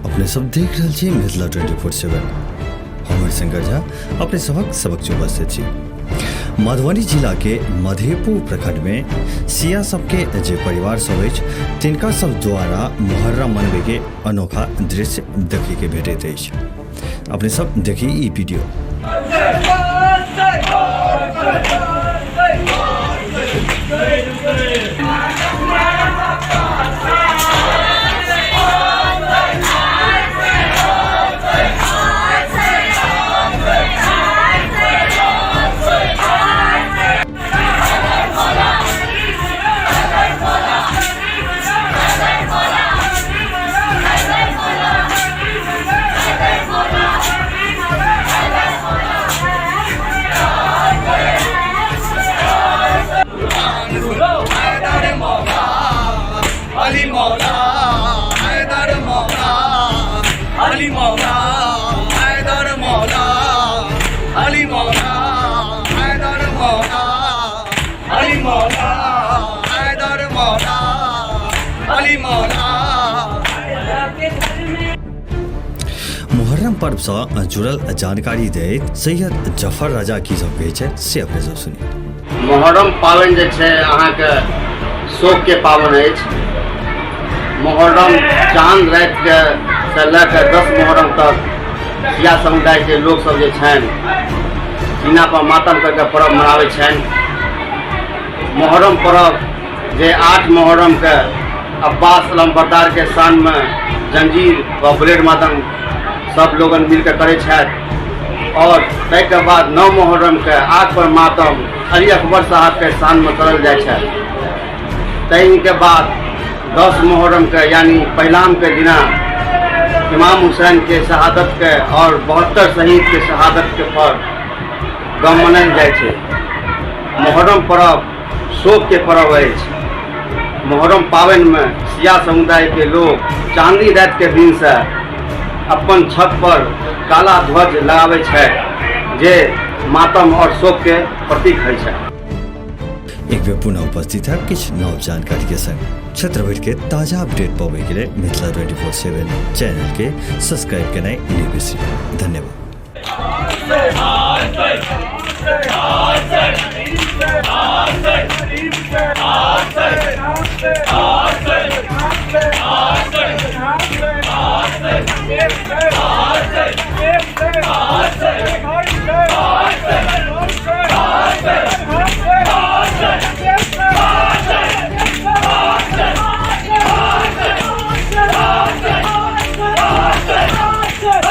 अपने सब देख रहे छी मिथिला 24/7। हम शंकर झा अपने सबक उपस्थित छी। मधुबनी जिला के मधेपुर प्रखंड में सिया सबके जे परिवार सब अछि तिनका सब द्वारा मुहर्रम मनबे के अनोखा दृश्य देखे के भेटैत अछि। अपने सब देखी ई वीडियो। मुहर्रम पर्व से जुड़ल जानकारी दैत सैयद जफर राजा की सब कहै छै से अपने सब सुनी। मुहर्रम पावन जे छै अहाँके शोक के पावन अछि। मुहर्रम चांद रात के से लऽ के 10 मुहर्रम तक सिया समुदाय के लोग सब जे छनि सीना पर मातम करके पर्व मनाबै छनि। मुहर्रम पर्व जे 8 मुहर्रम के अब्बास अलमबरदार के शान में जंजीर व ब्लेड मातम सब लोगन मिलकर करे छथि और ताहिके बाद 9 मुहर्रम के 8 पर मातम अली अकबर साहब के शान में करल जाए छथि। ताहि के बाद 10 मुहर्रम के यानी पहिलाम के दिना इमाम हुसैन के शहादत के और 72 शहीद के शहादत के पर गम मनायल जाए छै। मुहर्रम पर्व शोक के पर्व अछि। मुहर्रम पावन में सिया समुदाय के लोग चांदी रात के दिन से अपन छत पर काला ध्वज लगाबै छै जे मातम और शोक के प्रतीक है छै। एक बेर पुनः उपस्थित है किछ नव जानकारी के संग क्षेत्र भर के ताजा अपडेट पावे के लिए मिथिला 24/7 चैनल के सब्सक्राइब करना नहीं बिसरी। धन्यवाद।